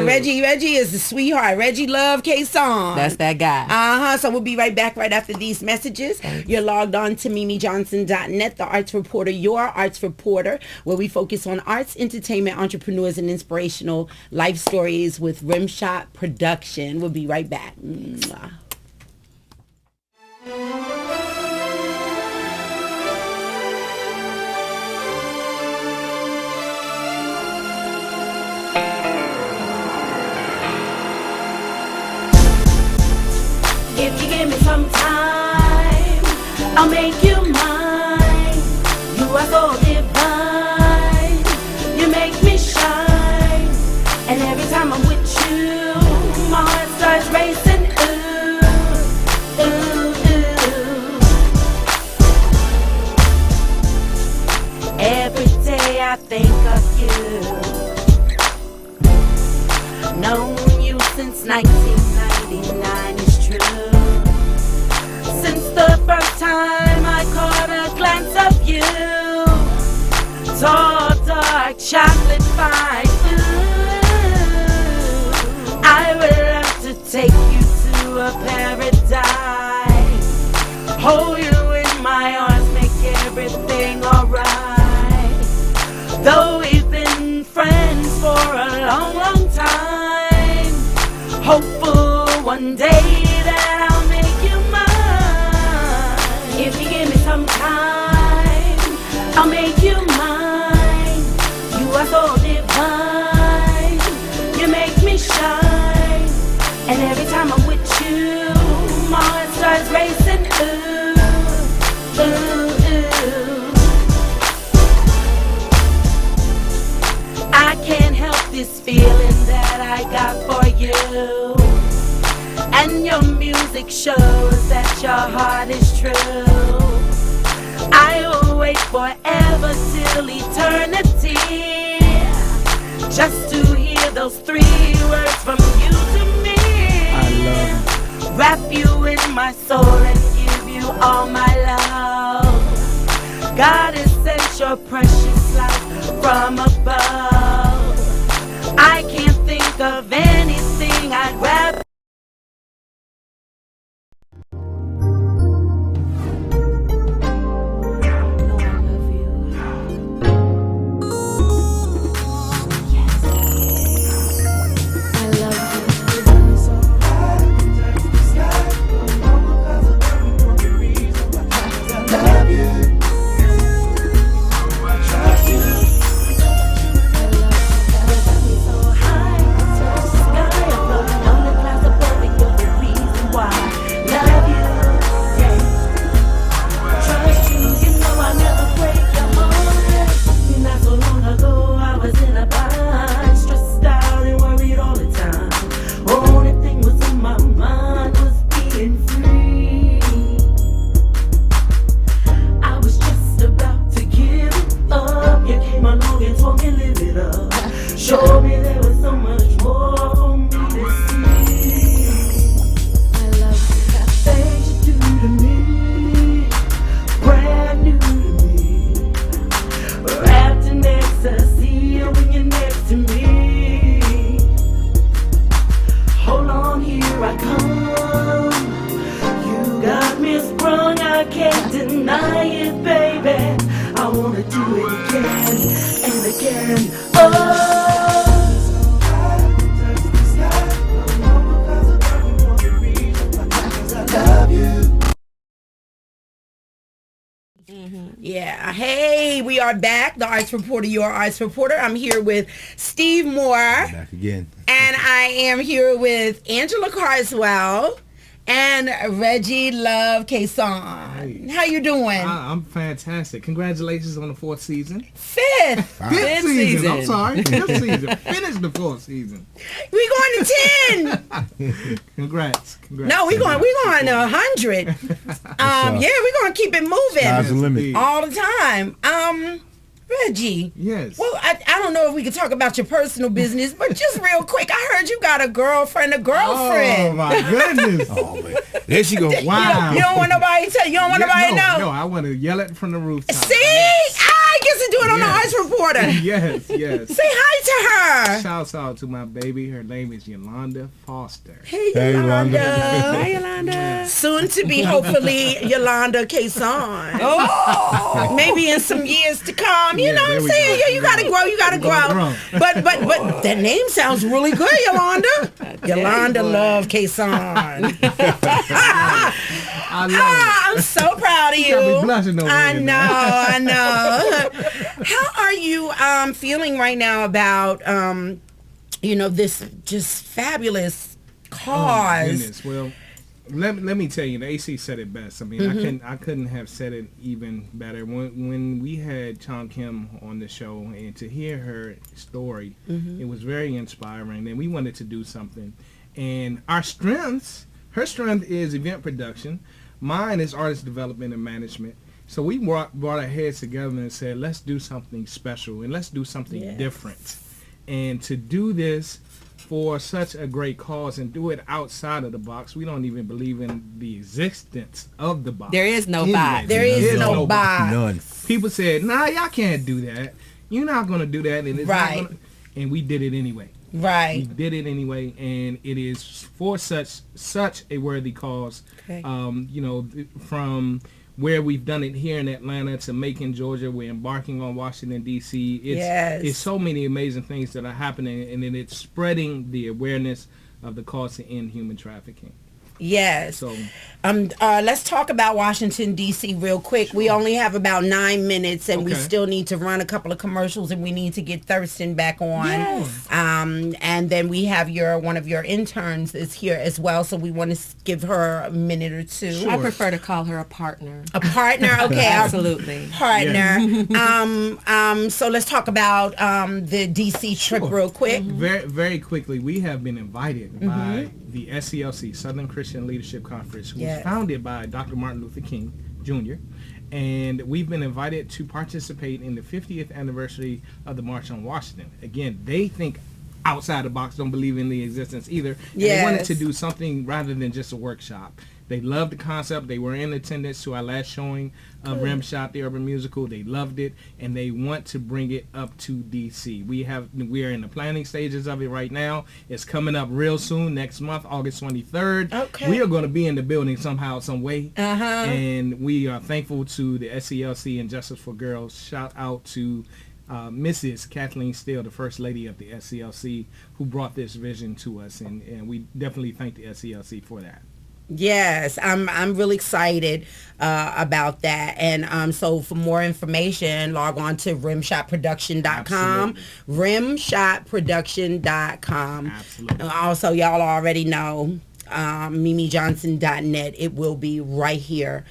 Reggie is the sweetheart. Reggie love Kason. That's that guy. So we'll be right back right after these messages. Thanks. You're logged on to mimijohnson.net, the arts reporter, your arts reporter, where we focus on arts, entertainment, entrepreneurs, and inspirational life stories with Rimshot Production. We'll be right back. Mwah. give me some time, I'll make you mine. You are so divine, you make me shine. And every time I'm with you, my heart starts racing. Ooh, ooh, ooh. Every day I think of you. Known you since 1999 is true. Since the first time I caught a glance of you. Tall, dark, chocolate fine. Ooh, I would love to take you to a paradise. Hold you in my arms, make everything alright. Though we've been friends for a long, long time, hopeful one day that I'll make you mine. If you give me some time, I'll make you mine. You are so divine, you make me shine. And every time I'm with you, my heart starts racing. Ooh, ooh, ooh. I can't help this feeling that I got for you. And your music shows that your heart is true. I will wait forever till eternity, just to hear those 3 words from you to me. I love you. Wrap you in my soul and give you all my love. God has sent your precious life from above. I can't think of anything I'd rather. Yeah. Hey, we are back. The Arts Reporter, your Arts Reporter. I'm here with Steve Moore. Back again. And I am here with Angela Carswell and Reggie Love Cason. How you doing? I'm fantastic. Congratulations on the 4th season. Fifth Season. I'm sorry. 5th season. Finished the 4th season. We going to 10. Congrats. No, we going to 100. Yeah, we're going to keep it moving. Sky's the limit. All the time. Reggie. Yes. Well, I don't know if we could talk about your personal business, but just real quick, I heard you got a girlfriend. Oh my goodness. Oh man, there she go. Wow. You don't want nobody to tell you. Don't want nobody to know. No, I want to yell it from the rooftop. See, I get to do it on the Arts Reporter. Yes. Say hi to her. Shouts out to my baby. Her name is Yolanda Foster. Hey, Hey, Yolanda. Yolanda. Hi, Yolanda. Soon to be, hopefully, Yolanda Cason. Oh, maybe in some years to come. You know what I'm saying? Yeah, you gotta grow. You gotta grow. But that name sounds really good, Yolanda. Yolanda Love Cason. I love it. I'm so proud of you. got me blushing over I here know. How are you feeling right now about this just fabulous Oh, cause? goodness. Well, Let me tell you, the AC said it best. I mean, I couldn't have said it even better. When we had Chong Kim on the show, and to hear her story, it was very inspiring. And we wanted to do something. And her strength is event production. Mine is artist development and management. So we brought our heads together and said, let's do something special and let's do something different. And to do this for such a great cause and do it outside of the box, we don't even believe in the existence of the box. There is no box. There is no box. None. People said, nah, y'all can't do that. You're not going to do that. And it's not gonna, and we did it anyway. Right. We did it anyway, and it is for such a worthy cause. Okay. From where we've done it here in Atlanta to Macon, Georgia, we're embarking on Washington, D.C. It's so many amazing things that are happening, and then it's spreading the awareness of the cause to end human trafficking. Yes. So, let's talk about Washington, D.C. real quick. Sure. We only have about 9 minutes, and we Okay. still need to run a couple of commercials, and we need to get Thurston back on. Yes. And then we have one of your interns is here as well, so we want to give her a minute or two. Sure. I prefer to call her a partner. A partner, okay. Absolutely. Partner. So let's talk about the D.C. trip real quick. very, very quickly, we have been invited by the SCLC, Southern Christian Leadership Conference, who was founded by Dr. Martin Luther King Jr., and we've been invited to participate in the 50th anniversary of the March on Washington. Again, they think outside the box, don't believe in the existence either. And they wanted to do something rather than just a workshop. They loved the concept. They were in attendance to our last showing of Rimshot, the urban musical. They loved it, and they want to bring it up to D.C. We are in the planning stages of it right now. It's coming up real soon, next month, August 23rd. Okay. We are going to be in the building somehow, some way. And we are thankful to the SCLC and Justice for Girls. Shout out to Mrs. Kathleen Steele, the First Lady of the SCLC, who brought this vision to us, and we definitely thank the SCLC for that. Yes, I'm really excited about that. And so for more information, log on to rimshotproduction.com. Rimshotproduction.com. Absolutely. Also, y'all already know mimijohnson.net. It will be right here.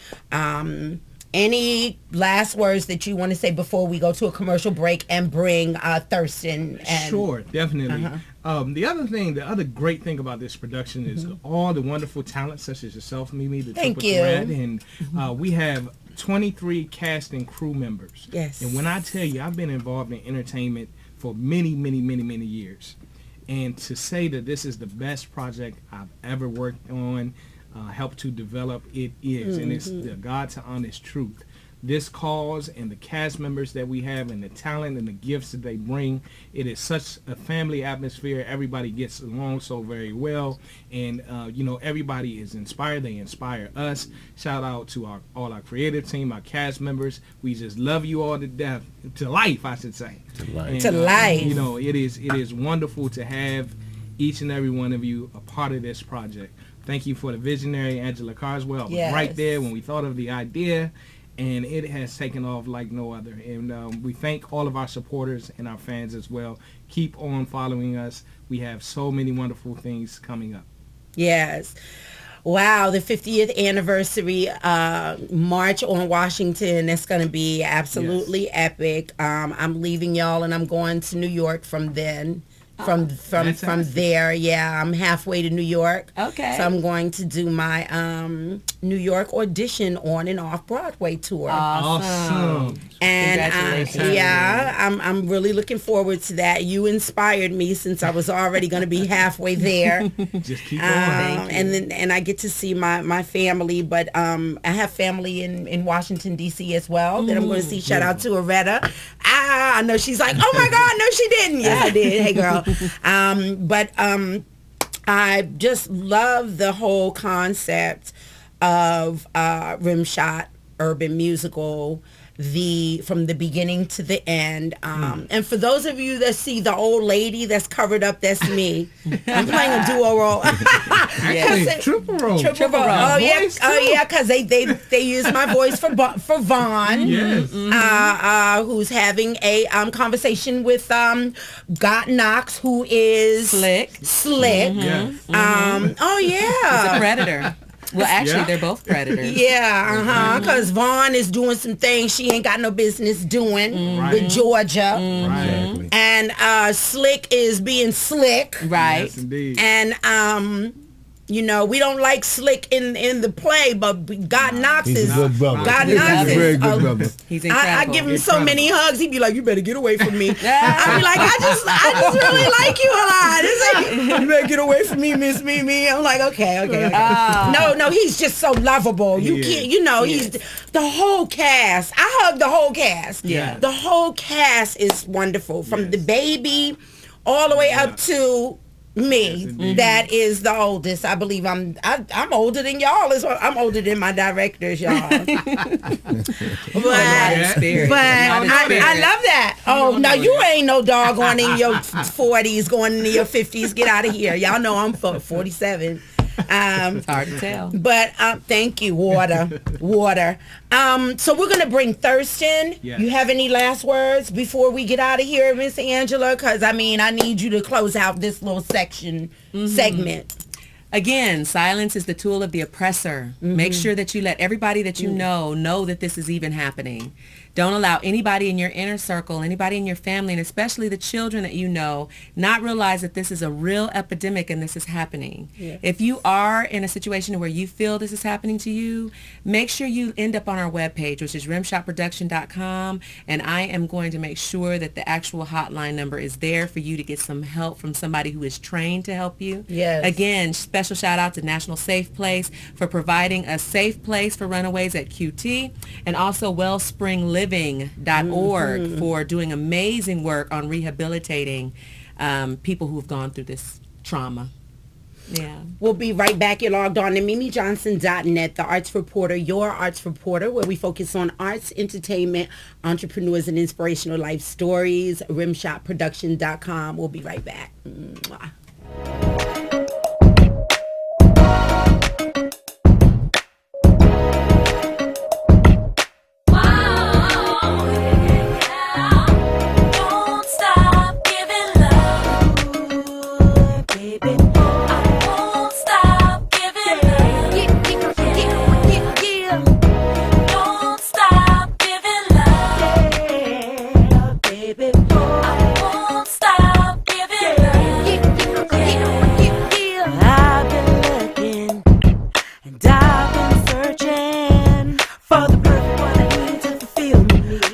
Any last words that you want to say before we go to a commercial break and bring Thurston? And Sure, definitely. The other great thing about this production is all the wonderful talent, such as yourself, Mimi, the Thank Triple you. Threat, and we have 23 cast and crew members. Yes. And when I tell you, I've been involved in entertainment for many, many, many, many years, and to say that this is the best project I've ever worked on, helped to develop, it is, and it's the God's honest truth. This cause and the cast members that we have and the talent and the gifts that they bring, it is such a family atmosphere. Everybody gets along so very well, and everybody is inspired. They inspire us. Shout out to all our creative team, our cast members. We just love you all to death, to life, I should say. To life. And, To life. It is wonderful to have each and every one of you a part of this project. Thank you for the visionary Angela Carswell. I was right there when we thought of the idea, and it has taken off like no other. And we thank all of our supporters and our fans as well. Keep on following us. We have so many wonderful things coming up. Yes. Wow, the 50th anniversary March on Washington. That's going to be absolutely epic. I'm leaving y'all, and I'm going to New York from then. From there, I'm halfway to New York. Okay. So I'm going to do my New York audition on and off Broadway tour. Awesome. And Congratulations. I'm really looking forward to that. You inspired me since I was already going to be halfway there. Just keep on. And I get to see my family, but I have family in Washington D.C. as well that I'm going to see. Shout out to Aretta. I know she's like, oh my God, no, she didn't. Yes, I did. Hey, girl. I just love the whole concept of Rimshot urban musical, from the beginning to the end. And for those of you that see the old lady that's covered up, that's me. I'm playing a duo role. Actually, triple role. Triple role. Oh yeah, because they use my voice for Vaughn. Yes. Who's having a conversation with God Knox, who is Slick. Yes. Oh yeah. He's a predator. Well, actually, Yeah. they're both predators. Yeah, because Vaughn is doing some things she ain't got no business doing with Georgia. Right. Exactly. And Slick is being slick. Right. Yes, indeed. And you know, we don't like Slick in the play, but God Knox He's is a good brother. God He's Knox a very is good brother. He's I incredible. give him so Incredible. many hugs. He'd be like, "You better get away from me." I'd be like, "I just really like you a lot." It's like, "You better get away from me, Miss Mimi." I'm like, "Okay." No, he's just so lovable. You He can't, is. you know, he's the whole cast. I hug the whole cast. Yeah. The whole cast is wonderful, from Yes. the baby all the way up to me. Yes, indeed. That is the oldest. I believe I'm older than y'all. I'm older than my directors, y'all. But Yeah. Spirit. but Not in I spirit. love that. Oh, no, you ain't no doggone in your 40s going into your 50s. Get out of here. Y'all know I'm 47. It's hard to tell. But thank you, water. So we're gonna bring Thurston. Yes. You have any last words before we get out of here, Miss Angela? Because I mean, I need you to close out this little segment. Again, silence is the tool of the oppressor. Make sure that you let everybody that you know that this is even happening. Don't allow anybody in your inner circle, anybody in your family, and especially the children that you know, not realize that this is a real epidemic and this is happening. Yeah. If you are in a situation where you feel this is happening to you, make sure you end up on our webpage, which is rimshotproduction.com, and I am going to make sure that the actual hotline number is there for you to get some help from somebody who is trained to help you. Yes. Again, special shout out to National Safe Place for providing a safe place for runaways at QT, and also wellspringliving.org for doing amazing work on rehabilitating people who have gone through this trauma. Yeah. We'll be right back. You're logged on to MimiJohnson.net, the arts reporter, your arts reporter, where we focus on arts, entertainment, entrepreneurs, and inspirational life stories. Rimshotproduction.com. We'll be right back. Mwah.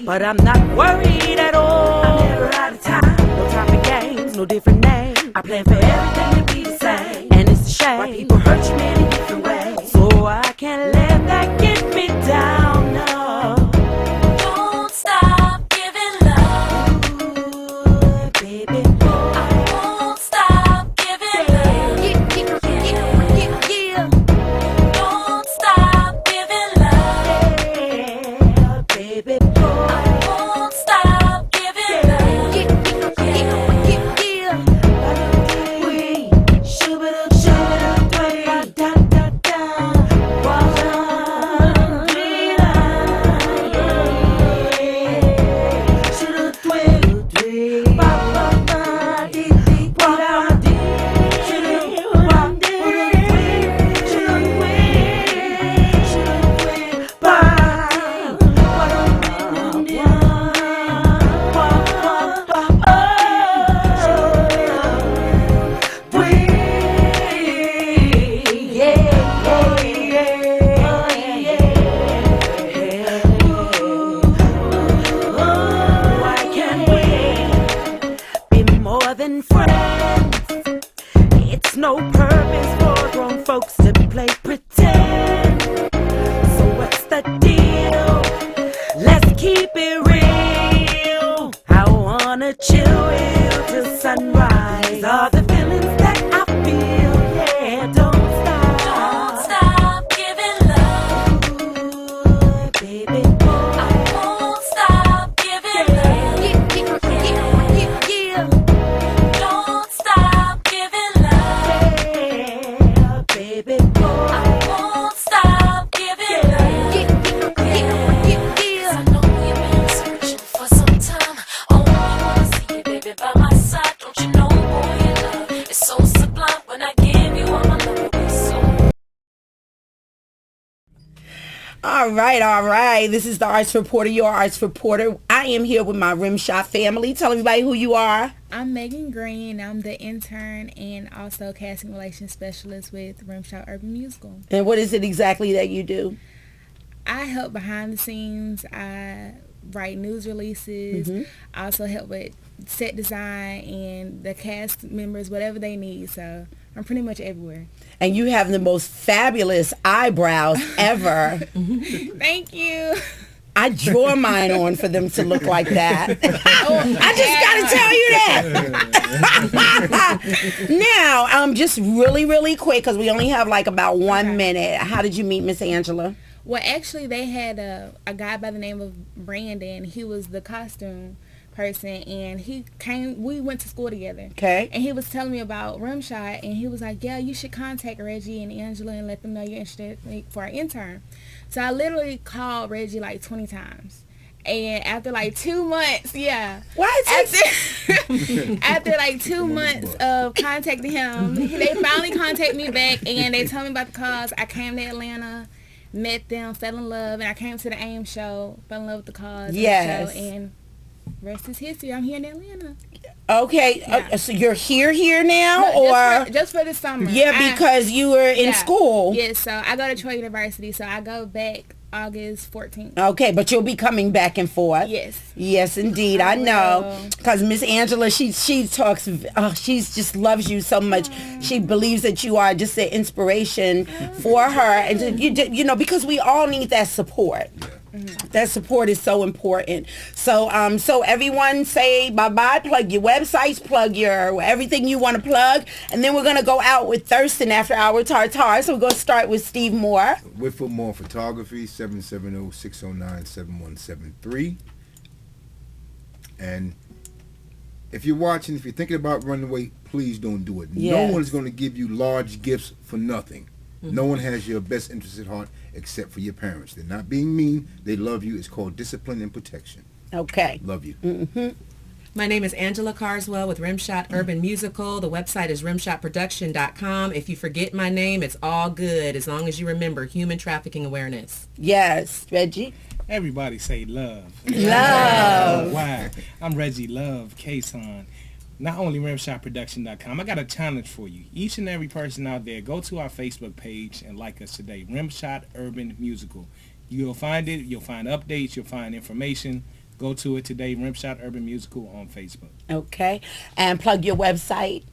But I'm not worried at all. I'm never out of time. No time for games, no different names. I plan for everything to be the same. And it's a shame why people hurt you in a different ways. So I can't let that get me down, no. Don't stop giving love. Ooh, baby. I won't stop giving love. Don't stop giving love. Yeah, baby. By my side, don't you know? All right. This is the Arts Reporter, your Arts Reporter. I am here with my Rimshot family. Tell everybody who you are. I'm Megan Green. I'm the intern and also casting relations specialist with Rimshot Urban Musical. And what is it exactly that you do? I help behind the scenes. I write news releases. I also help with set design and the cast members, whatever they need. So I'm pretty much everywhere. And you have the most fabulous eyebrows ever. Thank you. I draw mine on for them to look like that. I just got to tell you that. Now, just really quick, because we only have like about 1 minute. How did you meet Miss Angela? Well, actually, they had a guy by the name of Brandon. He was the costume person, and we went to school together. Okay. And he was telling me about Rimshot, and he was like, yeah, you should contact Reggie and Angela and let them know you're interested for our intern. So I literally called Reggie like 20 times. And after like 2 months, after like 2 months of contacting him, they finally contacted me back, and they told me about the cause. I came to Atlanta, met them, fell in love, and I came to the AIM show, fell in love with the cause. Yes. And the show, and rest is history. I'm here in Atlanta. Okay, Yeah. So you're here now, No, or just for the summer? yeah, because you were in school. Yes, so I go to Troy University, so I go back August 14th. Okay, but you'll be coming back and forth. Yes, indeed, I know, because Miss Angela, she talks, she just loves you so much. She believes that you are just an inspiration for her, and you know, because we all need that support. That support is so important. So so everyone say bye-bye, plug your websites, plug your everything you want to plug, and then we're going to go out with Thurston after our tartar. So we're going to start with Steve Moore. Whitfield Moore Photography, 770-609-7173. And if you're watching, if you're thinking about running away, please don't do it. Yes. No one's going to give you large gifts for nothing. No one has your best interest at heart except for your parents. They're not being mean. They love you. It's called discipline and protection. Okay. Love you. My name is Angela Carswell with Rimshot Urban Musical. The website is rimshotproduction.com. If you forget my name, it's all good as long as you remember human trafficking awareness. Yes, Reggie. Everybody say love. Love. Wow. I'm Reggie Love, K-Son. Not only rimshotproduction.com, I got a challenge for you. Each and every person out there, go to our Facebook page and like us today, Rimshot Urban Musical. You'll find it. You'll find updates. You'll find information. Go to it today, Rimshot Urban Musical on Facebook. Okay. And plug your website.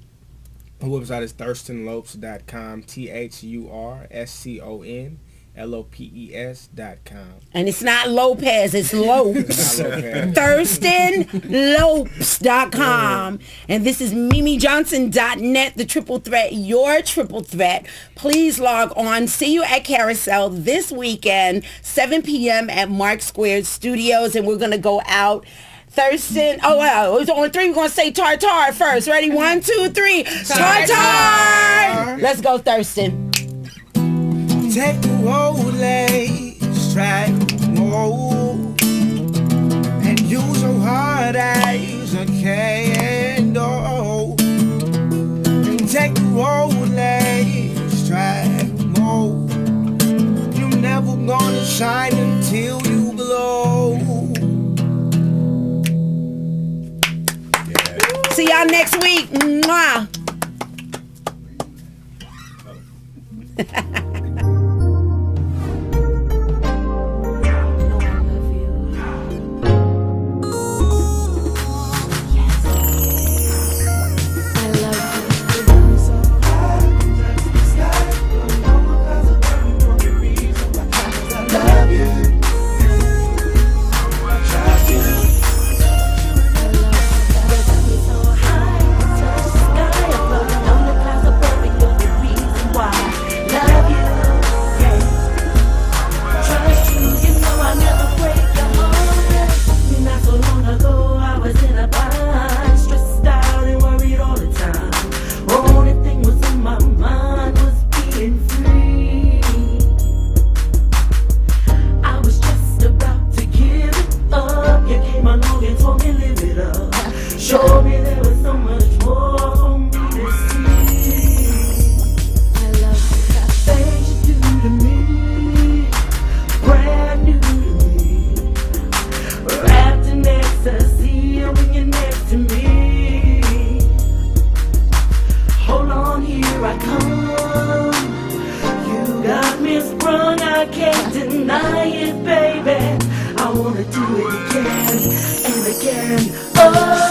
My website is thurstonlopes.com, THURSCONLOPES.com. And it's not Lopez, it's Lopes. thurstonlopes.com. And this is mimijohnson.net, the triple threat, your triple threat. Please log on. See you at Carousel this weekend, 7 p.m. at Mark Squared Studios. And we're going to go out. Thurston, it's only three. We're going to say tartar first. Ready? 1, 2, 3. Tartar! Let's go, Thurston. Take the road less traveled road and use your heart as a candle. And take the road less traveled road. You're never gonna shine until you glow. See y'all next week. Mwah. Love you. again. Oh.